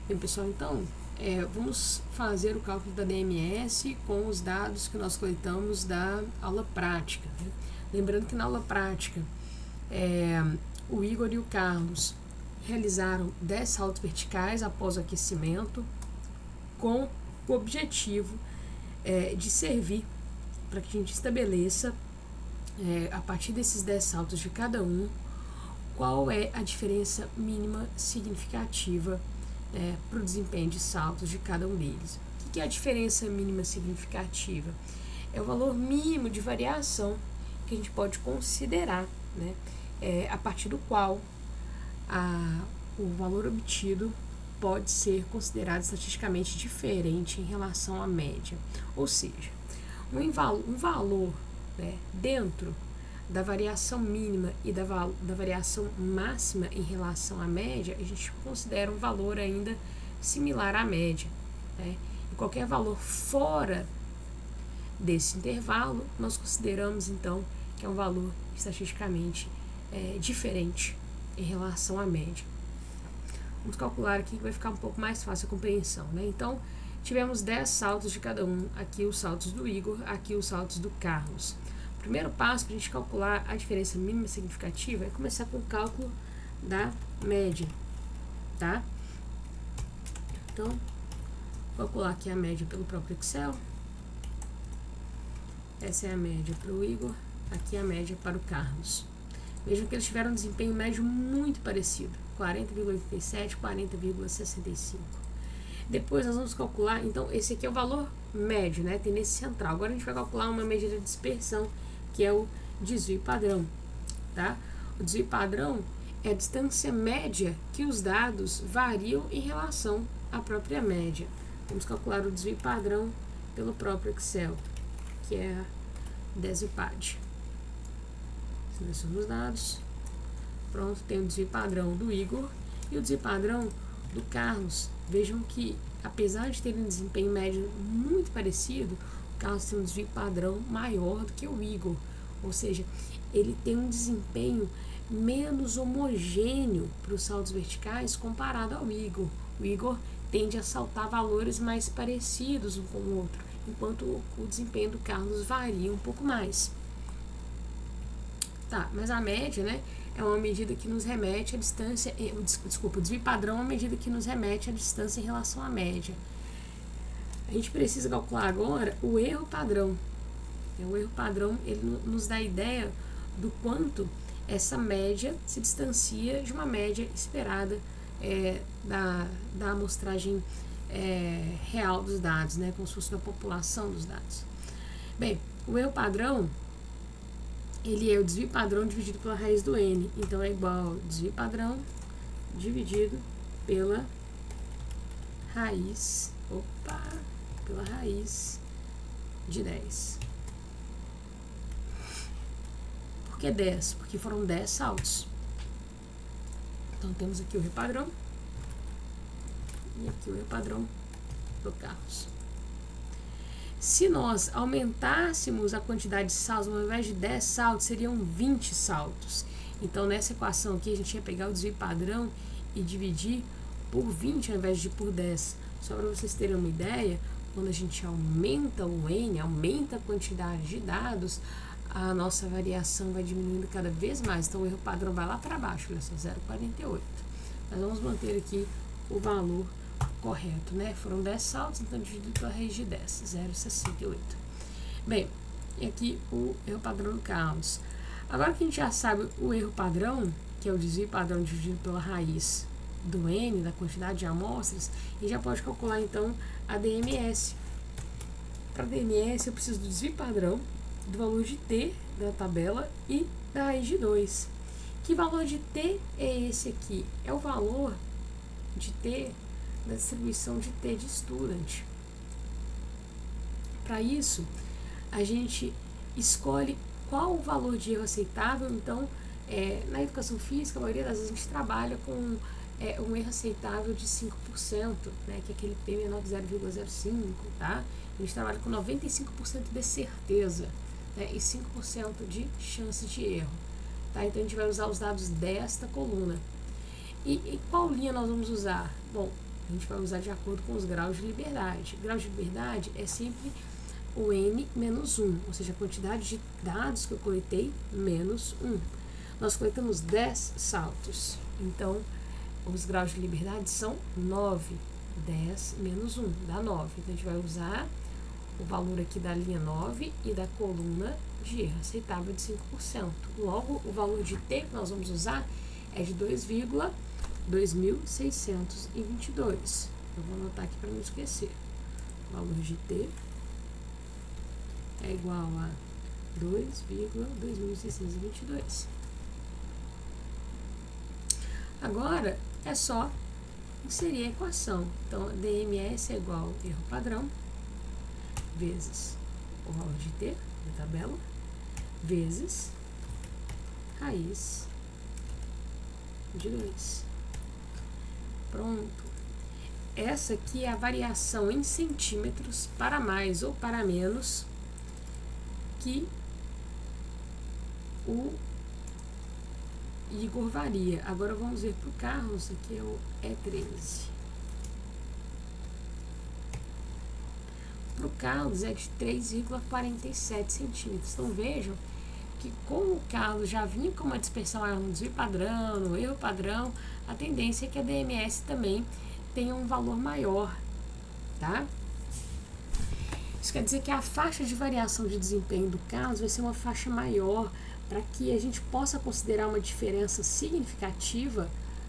Bem, pessoal, então, vamos fazer o cálculo da DMS com os dados que nós coletamos da aula prática, né? Lembrando que na aula prática, o Igor e o Carlos realizaram 10 saltos verticais após o aquecimento, com o objetivo de servir para que a gente estabeleça, a partir desses 10 saltos de cada um, qual é a diferença mínima significativa para o desempenho de saltos de cada um deles. O que é a diferença mínima significativa? É o valor mínimo de variação que a gente pode considerar, né, a partir do qual o valor obtido pode ser considerado estatisticamente diferente em relação à média. Ou seja, um valor, né, dentro da variação mínima e da variação máxima em relação à média, a gente considera um valor ainda similar à média, né? E qualquer valor fora desse intervalo, nós consideramos então que é um valor estatisticamente diferente em relação à média. Vamos calcular aqui que vai ficar um pouco mais fácil a compreensão, né? Então, tivemos 10 saltos de cada um, aqui os saltos do Igor, aqui os saltos do Carlos. O primeiro passo para a gente calcular a diferença mínima significativa é começar com o cálculo da média, tá? Então, vou calcular aqui a média pelo próprio Excel. Essa é a média para o Igor, aqui a média para o Carlos. Vejam que eles tiveram um desempenho médio muito parecido, 40,87, 40,65. Depois nós vamos calcular, então esse aqui é o valor médio, né, tendência central. Agora a gente vai calcular uma medida de dispersão, que é o desvio padrão, tá? O desvio padrão é a distância média que os dados variam em relação à própria média. Vamos calcular o desvio padrão pelo próprio Excel, que é a Desipad. Seleciono os dados. Pronto, tem o desvio padrão do Igor e o desvio padrão do Carlos. Vejam que, apesar de terem um desempenho médio muito parecido, o Carlos tem um desvio padrão maior do que o Igor. Ou seja, ele tem um desempenho menos homogêneo para os saltos verticais comparado ao Igor. O Igor tende a saltar valores mais parecidos um com o outro, enquanto o desempenho do Carlos varia um pouco mais. Tá, mas a média, né, é uma medida que nos remete à distância, o desvio padrão é uma medida que nos remete à distância em relação à média. A gente precisa calcular agora o erro padrão. O erro padrão, ele nos dá a ideia do quanto essa média se distancia de uma média esperada da amostragem real dos dados, né, como se fosse uma população dos dados. Bem, o erro padrão, ele é o desvio padrão dividido pela raiz do N. Então, é igual ao desvio padrão dividido pela raiz, pela raiz de 10. Por que 10? Porque foram 10 saltos. Então, temos aqui o erro padrão e aqui o erro padrão do Carlos. Se nós aumentássemos a quantidade de saltos, ao invés de 10 saltos, seriam 20 saltos. Então, nessa equação aqui, a gente ia pegar o desvio padrão e dividir por 20 ao invés de por 10. Só para vocês terem uma ideia, quando a gente aumenta o N, aumenta a quantidade de dados, a nossa variação vai diminuindo cada vez mais. Então, o erro padrão vai lá para baixo, olha só, 0,48. Nós vamos manter aqui o valor correto, né? Foram 10 saltos, então dividido pela raiz de 10, 0,68. Bem, e aqui o erro padrão do Carlos. Agora que a gente já sabe o erro padrão, que é o desvio padrão dividido pela raiz do N, da quantidade de amostras, a gente já pode calcular então a DMS. Para a DMS eu preciso do desvio padrão, do valor de T da tabela e da raiz de 2. Que valor de T é esse aqui? É o valor de T da distribuição de T de student. Para isso, a gente escolhe qual o valor de erro aceitável. Então, na educação física, a maioria das vezes a gente trabalha com um erro aceitável de 5%, né, que é aquele P menor que 0,05, tá? A gente trabalha com 95% de certeza, né, e 5% de chance de erro, tá? Então, a gente vai usar os dados desta coluna. E qual linha nós vamos usar? Bom, A gente vai usar de acordo com os graus de liberdade. Grau de liberdade é sempre o n menos 1, ou seja, a quantidade de dados que eu coletei menos 1. Nós coletamos 10 saltos, então os graus de liberdade são 9. 10 menos 1 dá 9. Então a gente vai usar o valor aqui da linha 9 e da coluna de erro aceitável de 5%. Logo, o valor de t que nós vamos usar é de 2,2622. Eu vou anotar aqui para não esquecer. O valor de t é igual a 2,2622. Agora, é só inserir a equação. Então, DMS é igual a erro padrão vezes o valor de t da tabela vezes raiz de 2. Pronto. Essa aqui é a variação em centímetros para mais ou para menos que o Igor varia. Agora vamos ver para o Carlos, aqui é o E13. Para o Carlos é de 3,47 centímetros. Então vejam que como o Carlos já vinha com uma dispersão maior no desvio padrão, no erro padrão, a tendência é que a DMS também tenha um valor maior, tá? Isso quer dizer que a faixa de variação de desempenho do Carlos vai ser uma faixa maior para que a gente possa considerar uma diferença significativa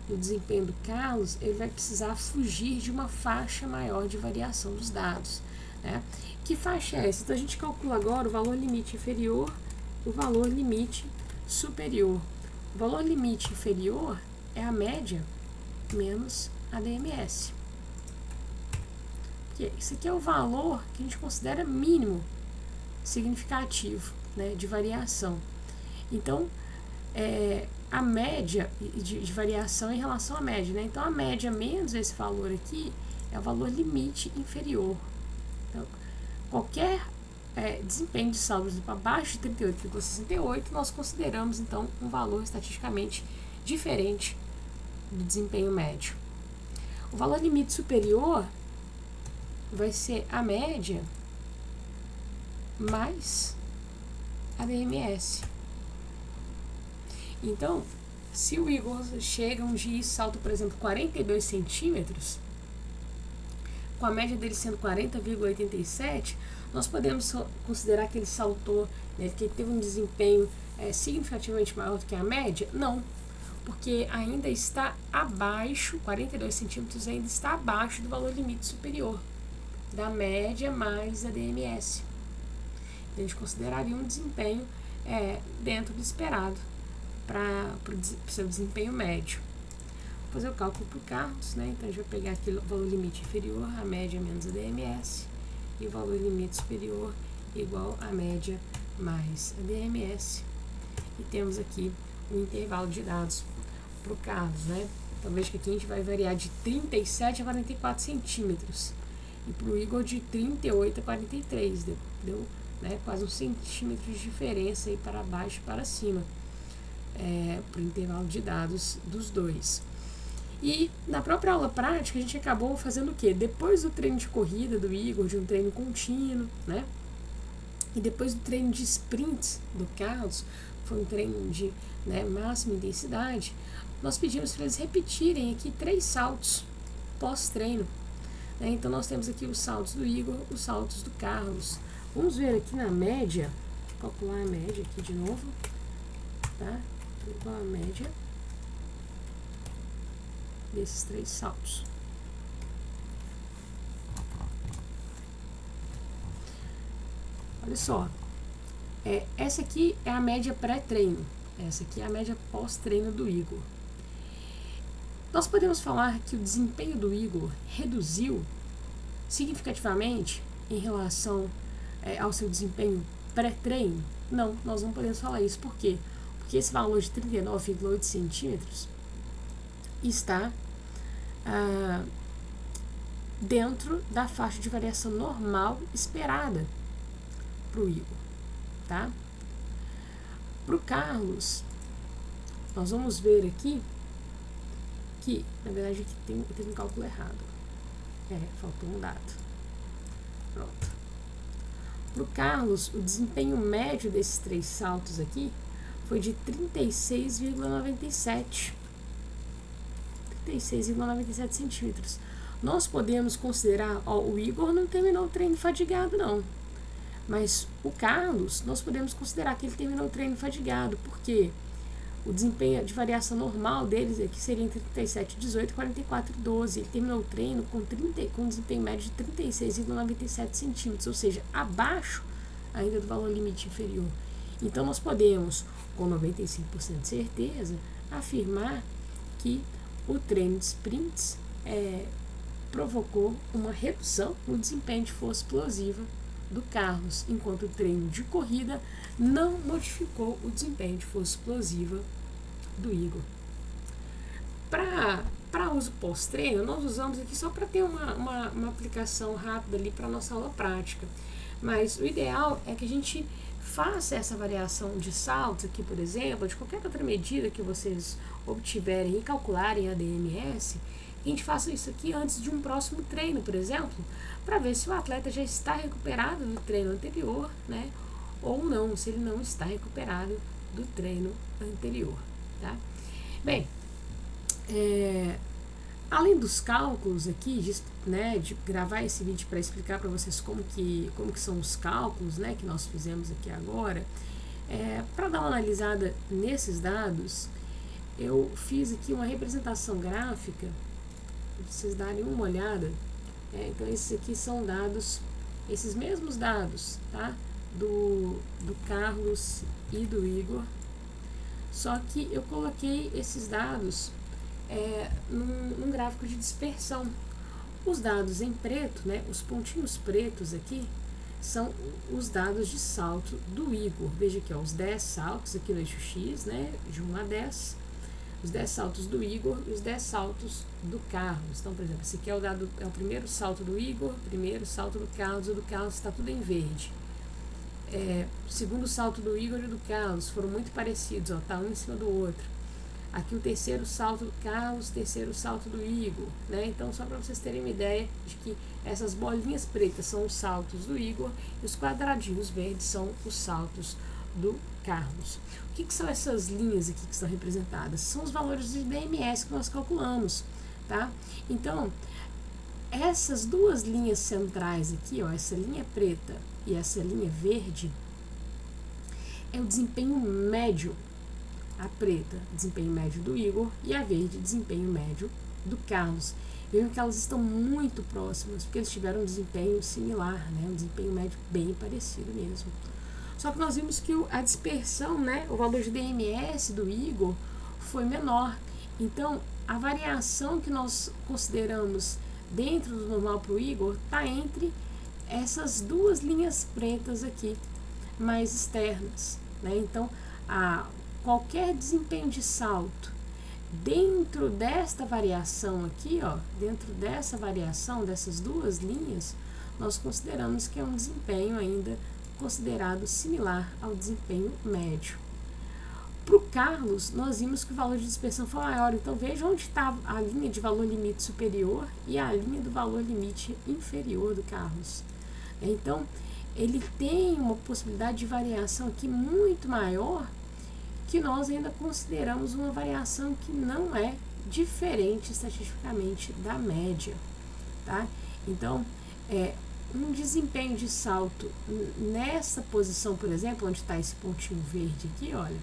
no desempenho do Carlos. Ele vai precisar fugir de uma faixa maior de variação dos dados, né? Que faixa é essa? Então a gente calcula agora o valor limite inferior e o valor limite superior. O valor limite inferior é a média menos a DMS. Isso aqui é o valor que a gente considera mínimo significativo, né, de variação. Então, a média de variação em relação à média, né? Então, a média menos esse valor aqui é o valor limite inferior. Então, qualquer desempenho de saldos para baixo de 38,68, nós consideramos, então, um valor estatisticamente diferente do desempenho médio. O valor limite superior vai ser a média mais a DMS. Então, se o Igor chega um dia e salta, por exemplo, 42 centímetros, com a média dele sendo 40,87, nós podemos considerar que ele saltou, né, que ele teve um desempenho significativamente maior do que a média? Não, porque ainda está abaixo, 42 centímetros ainda está abaixo do valor limite superior, da média mais a DMS. A gente consideraria um desempenho dentro do esperado para o seu desempenho médio. Vou fazer o cálculo para o Carlos, né? Então a gente vai pegar aqui o valor limite inferior, a média menos a DMS, e o valor limite superior igual a média mais a DMS. E temos aqui o intervalo de dados para o Carlos, né? Então veja que aqui a gente vai variar de 37 a 44 centímetros. E para o Igor de 38 a 43, deu né, quase 1 centímetro de diferença aí para baixo e para cima, para o intervalo de dados dos dois. E na própria aula prática a gente acabou fazendo o quê? Depois do treino de corrida do Igor, de um treino contínuo, né? E depois do treino de sprints do Carlos, foi um treino de máxima intensidade, nós pedimos para eles repetirem aqui 3 saltos pós-treino. Então nós temos aqui os saltos do Igor, os saltos do Carlos. Vamos ver aqui na média, calcular a média aqui de novo, tá? Igual a média desses 3 saltos. Olha só, essa aqui é a média pré-treino, essa aqui é a média pós-treino do Igor. Nós podemos falar que o desempenho do Igor reduziu significativamente em relação ao seu desempenho pré-treino? Não, nós não podemos falar isso. Por quê? Porque esse valor de 39,8 centímetros está dentro da faixa de variação normal esperada para o Igor, tá? Para o Carlos, nós vamos ver aqui que, na verdade, aqui teve um cálculo errado. Faltou um dado. Pronto. Para o Carlos, o desempenho médio desses 3 saltos aqui foi de 36,97 centímetros. Nós podemos considerar, o Igor não terminou o treino fadigado não, mas o Carlos, nós podemos considerar que ele terminou o treino fadigado, porque o desempenho de variação normal deles aqui seria entre 37,18 e 44,12. Ele terminou o treino com um desempenho médio de 36,97 centímetros, ou seja, abaixo ainda do valor limite inferior. Então, nós podemos, com 95% de certeza, afirmar que o treino de sprints provocou uma redução no desempenho de força explosiva do Carlos, enquanto o treino de corrida não modificou o desempenho de força explosiva do Igor. Para uso pós-treino, nós usamos aqui só para ter uma aplicação rápida ali para a nossa aula prática, mas o ideal é que a gente faça essa variação de saltos aqui, por exemplo, de qualquer outra medida que vocês obtiverem e calcularem a DMS, a gente faça isso aqui antes de um próximo treino, por exemplo, para ver se o atleta já está recuperado do treino anterior, né, ou não, se ele não está recuperado do treino anterior, tá? Bem, além dos cálculos aqui, de gravar esse vídeo para explicar para vocês como que são os cálculos, né, que nós fizemos aqui agora, para dar uma analisada nesses dados, eu fiz aqui uma representação gráfica, para vocês darem uma olhada. Então, esses aqui são dados, esses mesmos dados, tá? Do Carlos e do Igor, só que eu coloquei esses dados num gráfico de dispersão. Os dados em preto, né, os pontinhos pretos aqui, são os dados de salto do Igor. Veja aqui, os 10 saltos aqui no eixo X, né, de 1 a 10, os 10 saltos do Igor e os 10 saltos do Carlos. Então, por exemplo, esse aqui é o primeiro salto do Igor, primeiro salto do Carlos, e o do Carlos está tudo em verde. O segundo salto do Igor e do Carlos foram muito parecidos, tá um em cima do outro. Aqui o terceiro salto do Carlos, terceiro salto do Igor, né? Então, só para vocês terem uma ideia de que essas bolinhas pretas são os saltos do Igor e os quadradinhos verdes são os saltos do Carlos. O que são essas linhas aqui que estão representadas? São os valores de DMS que nós calculamos, tá? Então, essas duas linhas centrais aqui, essa linha preta e essa linha verde, é o desempenho médio. A preta, desempenho médio do Igor, e a verde, desempenho médio do Carlos. Vejam que elas estão muito próximas, porque eles tiveram um desempenho similar, né? Um desempenho médio bem parecido mesmo. Só que nós vimos que a dispersão, né? O valor de DMS do Igor foi menor. Então, a variação que nós consideramos dentro do normal para o Igor está entre essas duas linhas pretas aqui, mais externas, né? Então, qualquer desempenho de salto dentro desta variação aqui, dentro dessa variação dessas duas linhas, nós consideramos que é um desempenho ainda considerado similar ao desempenho médio. Para o Carlos, nós vimos que o valor de dispersão foi maior, então veja onde está a linha de valor limite superior e a linha do valor limite inferior do Carlos. Então, ele tem uma possibilidade de variação aqui muito maior, que nós ainda consideramos uma variação que não é diferente estatisticamente da média, tá? Então, um desempenho de salto nessa posição, por exemplo, onde está esse pontinho verde aqui, olha,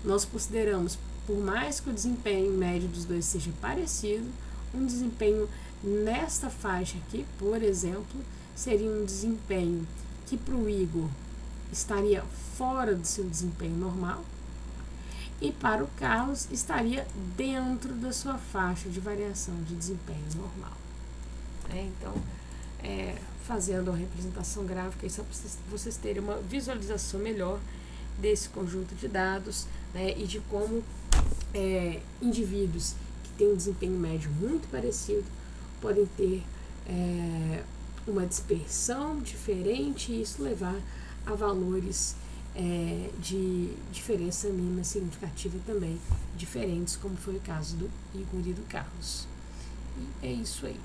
nós consideramos, por mais que o desempenho médio dos dois seja parecido, um desempenho nesta faixa aqui, por exemplo, seria um desempenho que para o Igor estaria fora do seu desempenho normal, e para o Carlos estaria dentro da sua faixa de variação de desempenho normal. Então, fazendo a representação gráfica, só para vocês terem uma visualização melhor desse conjunto de dados, né, e de como indivíduos que têm um desempenho médio muito parecido podem ter uma dispersão diferente e isso levar a valores de diferença mínima significativa também diferentes, como foi o caso do Igor e do Carlos. E é isso aí.